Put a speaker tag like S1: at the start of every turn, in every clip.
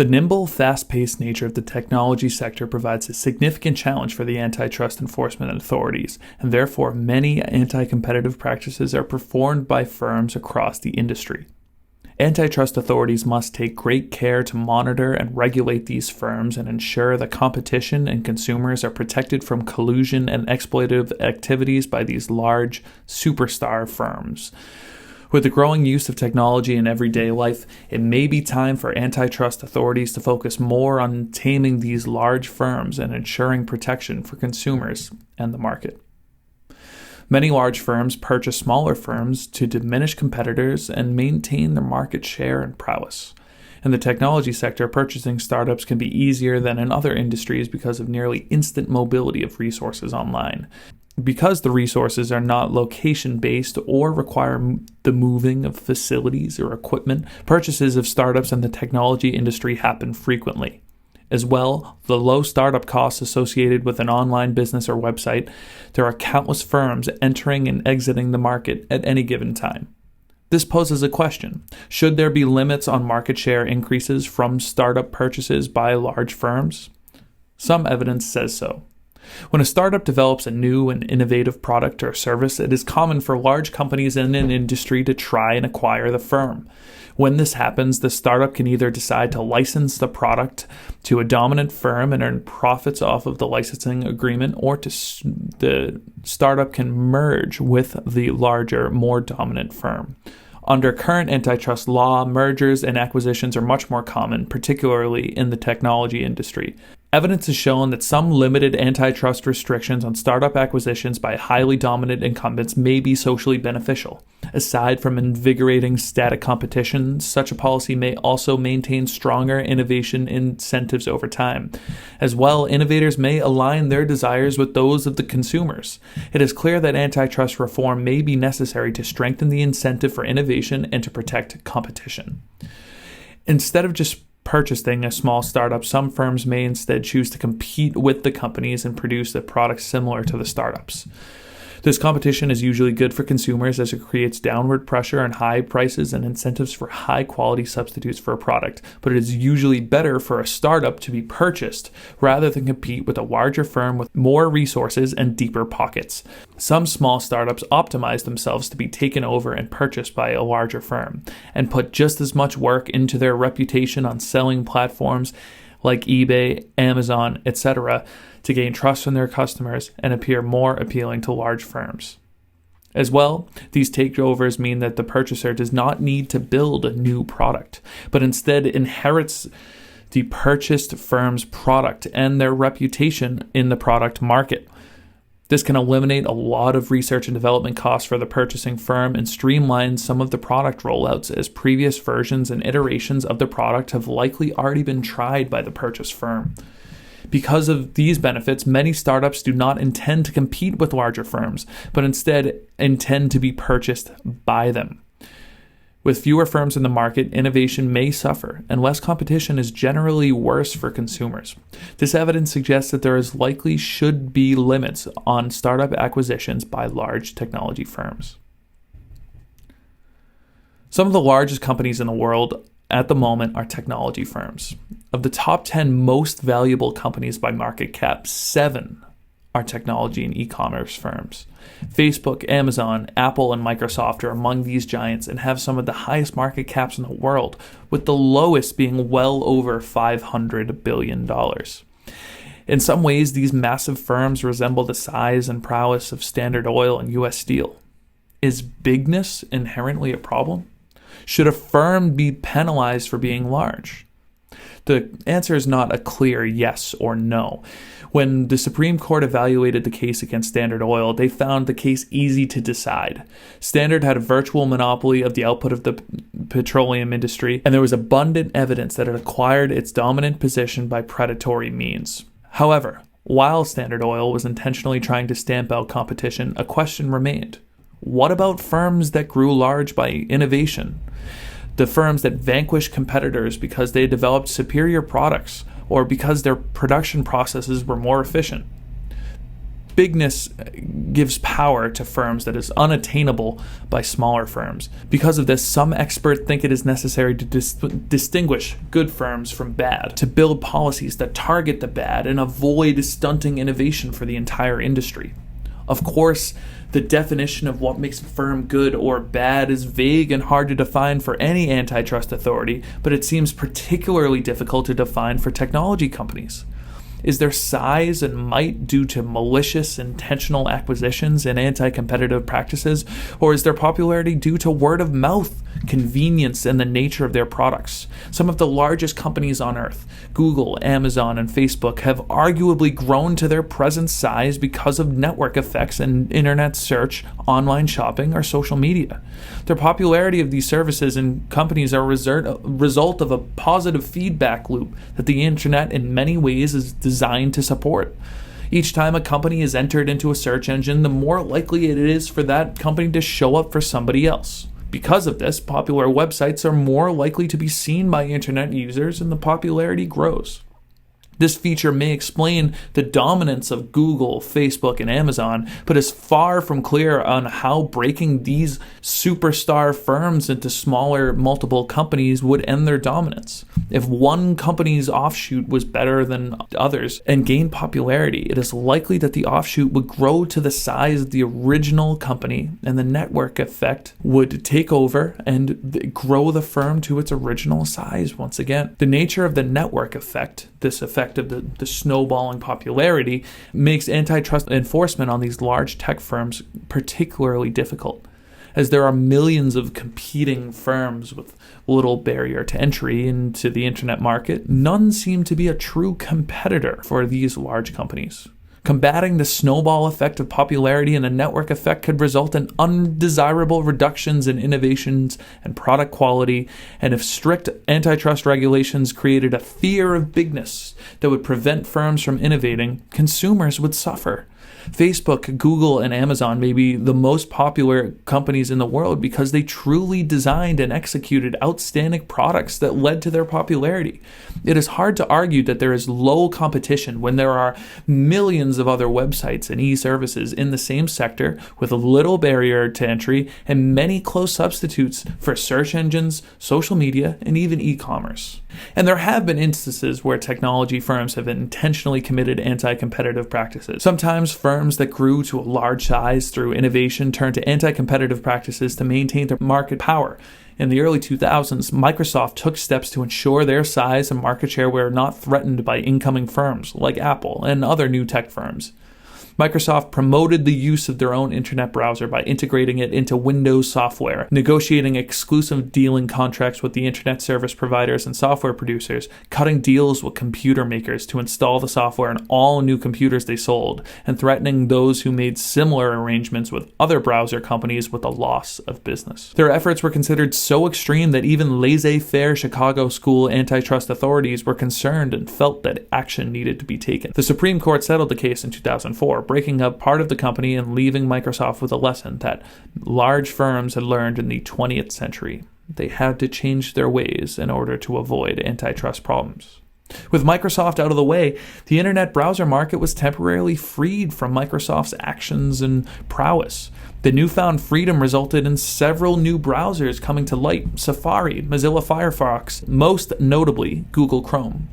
S1: The nimble, fast-paced nature of the technology sector provides a significant challenge for the antitrust enforcement authorities, and therefore many anti-competitive practices are performed by firms across the industry. Antitrust authorities must take great care to monitor and regulate these firms and ensure that competition and consumers are protected from collusion and exploitative activities by these large superstar firms. With the growing use of technology in everyday life, it may be time for antitrust authorities to focus more on taming these large firms and ensuring protection for consumers and the market. Many large firms purchase smaller firms to diminish competitors and maintain their market share and prowess. In the technology sector, purchasing startups can be easier than in other industries because of nearly instant mobility of resources online. Because the resources are not location-based or require the moving of facilities or equipment, purchases of startups in the technology industry happen frequently. As well, the low startup costs associated with an online business or website, there are countless firms entering and exiting the market at any given time. This poses a question. Should there be limits on market share increases from startup purchases by large firms? Some evidence says so. When a startup develops a new and innovative product or service, it is common for large companies in an industry to try and acquire the firm. When this happens, the startup can either decide to license the product to a dominant firm and earn profits off of the licensing agreement, or the startup can merge with the larger, more dominant firm. Under current antitrust law, mergers and acquisitions are much more common, particularly in the technology industry. Evidence has shown that some limited antitrust restrictions on startup acquisitions by highly dominant incumbents may be socially beneficial. Aside from invigorating static competition, such a policy may also maintain stronger innovation incentives over time. As well, innovators may align their desires with those of the consumers. It is clear that antitrust reform may be necessary to strengthen the incentive for innovation and to protect competition. Instead of just purchasing a small startup, some firms may instead choose to compete with the companies and produce a product similar to the startups. This competition is usually good for consumers as it creates downward pressure on high prices and incentives for high-quality substitutes for a product, but it is usually better for a startup to be purchased rather than compete with a larger firm with more resources and deeper pockets. Some small startups optimize themselves to be taken over and purchased by a larger firm, and put just as much work into their reputation on selling platforms like eBay, Amazon, etc., to gain trust from their customers and appear more appealing to large firms. As well, these takeovers mean that the purchaser does not need to build a new product, but instead inherits the purchased firm's product and their reputation in the product market. This can eliminate a lot of research and development costs for the purchasing firm and streamline some of the product rollouts, as previous versions and iterations of the product have likely already been tried by the purchase firm. Because of these benefits, many startups do not intend to compete with larger firms, but instead intend to be purchased by them. With fewer firms in the market, innovation may suffer, and less competition is generally worse for consumers. This evidence suggests that there is likely should be limits on startup acquisitions by large technology firms. Some of the largest companies in the world at the moment are technology firms. Of the top 10 most valuable companies by market cap, 7 are technology and e-commerce firms. Facebook, Amazon, Apple, and Microsoft are among these giants and have some of the highest market caps in the world, with the lowest being well over $500 billion. In some ways, these massive firms resemble the size and prowess of Standard Oil and U.S. Steel. Is bigness inherently a problem? Should a firm be penalized for being large? The answer is not a clear yes or no. When the Supreme Court evaluated the case against Standard Oil, they found the case easy to decide. Standard had a virtual monopoly of the output of the petroleum industry, and there was abundant evidence that it acquired its dominant position by predatory means. However, while Standard Oil was intentionally trying to stamp out competition, a question remained. What about firms that grew large by innovation? The firms that vanquished competitors because they developed superior products or because their production processes were more efficient. bigness gives power to firms that is unattainable by smaller firms. Because of this, some experts think it is necessary to distinguish good firms from bad, to build policies that target the bad and avoid stunting innovation for the entire industry. Of course, the definition of what makes a firm good or bad is vague and hard to define for any antitrust authority, but it seems particularly difficult to define for technology companies. Is their size and might due to malicious, intentional acquisitions and anti-competitive practices, or is their popularity due to word of mouth, convenience, and the nature of their products? Some of the largest companies on earth, Google, Amazon, and Facebook, have arguably grown to their present size because of network effects and internet search, online shopping, or social media. Their popularity of these services and companies are a result of a positive feedback loop that the internet in many ways is designed to support. Each time a company is entered into a search engine, the more likely it is for that company to show up for somebody else. Because of this, popular websites are more likely to be seen by internet users and the popularity grows. This feature may explain the dominance of Google, Facebook, and Amazon, but is far from clear on how breaking these superstar firms into smaller multiple companies would end their dominance. If one company's offshoot was better than others and gained popularity, it is likely that the offshoot would grow to the size of the original company, and the network effect would take over and grow the firm to its original size once again. The nature of the network effect, this effect of the snowballing popularity, makes antitrust enforcement on these large tech firms particularly difficult. As there are millions of competing firms with little barrier to entry into the internet market, none seem to be a true competitor for these large companies. Combating the snowball effect of popularity and the network effect could result in undesirable reductions in innovations and product quality, and if strict antitrust regulations created a fear of bigness that would prevent firms from innovating, consumers would suffer. Facebook, Google, and Amazon may be the most popular companies in the world because they truly designed and executed outstanding products that led to their popularity. It is hard to argue that there is low competition when there are millions of other websites and e-services in the same sector with little barrier to entry and many close substitutes for search engines, social media, and even e-commerce. And there have been instances where technology firms have intentionally committed anti-competitive practices. Sometimes firms that grew to a large size through innovation turned to anti-competitive practices to maintain their market power. In the early 2000s, Microsoft took steps to ensure their size and market share were not threatened by incoming firms like Apple and other new tech firms. Microsoft promoted the use of their own internet browser by integrating it into Windows software, negotiating exclusive dealing contracts with the internet service providers and software producers, cutting deals with computer makers to install the software in all new computers they sold, and threatening those who made similar arrangements with other browser companies with a loss of business. Their efforts were considered so extreme that even laissez-faire Chicago school antitrust authorities were concerned and felt that action needed to be taken. The Supreme Court settled the case in 2004, breaking up part of the company and leaving Microsoft with a lesson that large firms had learned in the 20th century. They had to change their ways in order to avoid antitrust problems. With Microsoft out of the way, the internet browser market was temporarily freed from Microsoft's actions and prowess. The newfound freedom resulted in several new browsers coming to light: Safari, Mozilla Firefox, most notably Google Chrome.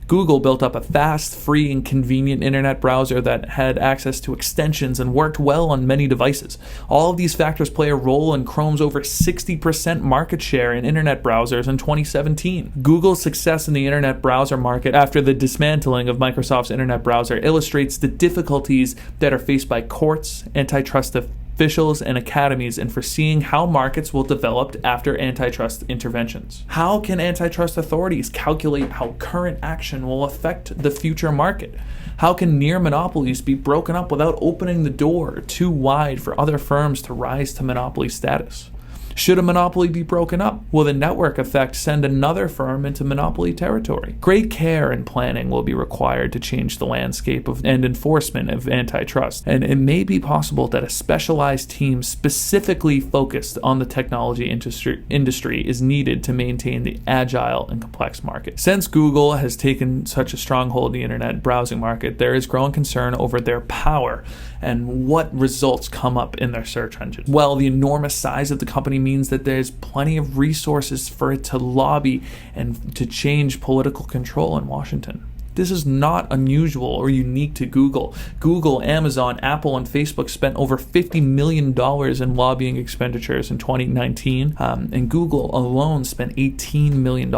S1: Google built up a fast, free, and convenient internet browser that had access to extensions and worked well on many devices. All of these factors play a role in Chrome's over 60% market share in internet browsers in 2017. Google's success in the internet browser market after the dismantling of Microsoft's internet browser illustrates the difficulties that are faced by courts, antitrust officials, and academies in foreseeing how markets will develop after antitrust interventions. How can antitrust authorities calculate how current action will affect the future market? How can near monopolies be broken up without opening the door too wide for other firms to rise to monopoly status? Should a monopoly be broken up? Will the network effect send another firm into monopoly territory? Great care and planning will be required to change the landscape and enforcement of antitrust, and it may be possible that a specialized team specifically focused on the technology industry is needed to maintain the agile and complex market. Since Google has taken such a stronghold in the internet browsing market, there is growing concern over their power and what results come up in their search engine. Well, the enormous size of the company means that there's plenty of resources for it to lobby and to change political control in Washington. This is not unusual or unique to Google. Google, Amazon, Apple, and Facebook spent over $50 million in lobbying expenditures in 2019, and Google alone spent $18 million.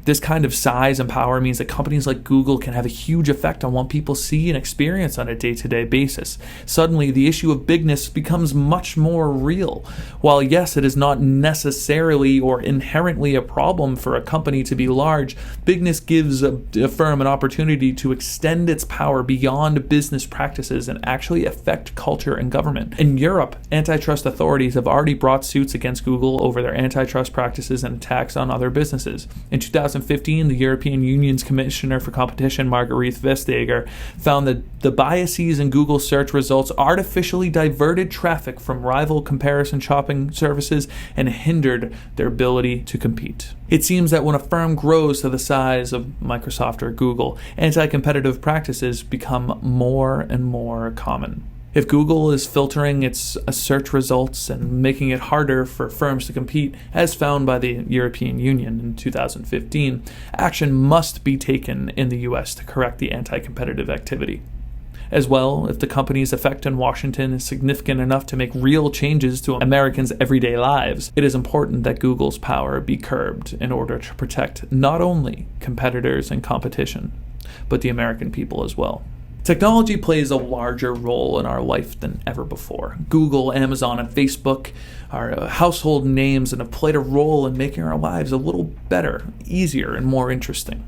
S1: This kind of size and power means that companies like Google can have a huge effect on what people see and experience on a day-to-day basis. Suddenly, the issue of bigness becomes much more real. While yes, it is not necessarily or inherently a problem for a company to be large, bigness gives a firm an opportunity to extend its power beyond business practices and actually affect culture and government. In Europe, antitrust authorities have already brought suits against Google over their antitrust practices and attacks on other businesses. In 2015, the European Union's Commissioner for Competition, Margrethe Vestager, found that the biases in Google search results artificially diverted traffic from rival comparison shopping services and hindered their ability to compete. It seems that when a firm grows to the size of Microsoft or Google, anti-competitive practices become more and more common. If Google is filtering its search results and making it harder for firms to compete, as found by the European Union in 2015, action must be taken in the US to correct the anti-competitive activity. As well, if the company's effect in Washington is significant enough to make real changes to Americans' everyday lives, it is important that Google's power be curbed in order to protect not only competitors and competition, but the American people as well. Technology plays a larger role in our life than ever before. Google, Amazon, and Facebook are household names and have played a role in making our lives a little better, easier, and more interesting.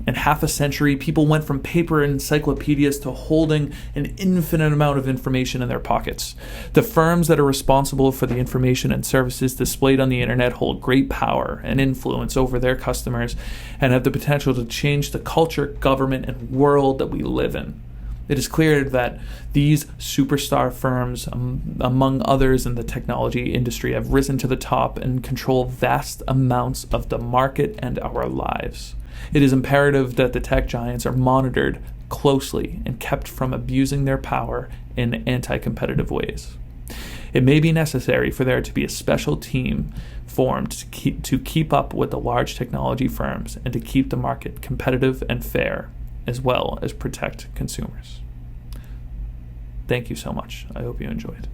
S1: In half a century, people went from paper encyclopedias to holding an infinite amount of information in their pockets. The firms that are responsible for the information and services displayed on the internet hold great power and influence over their customers and have the potential to change the culture, government, and world that we live in. It is clear that these superstar firms, among others in the technology industry, have risen to the top and control vast amounts of the market and our lives. It is imperative that the tech giants are monitored closely and kept from abusing their power in anti-competitive ways. It may be necessary for there to be a special team formed to keep up with the large technology firms and to keep the market competitive and fair, as well as protect consumers. Thank you so much. I hope you enjoyed.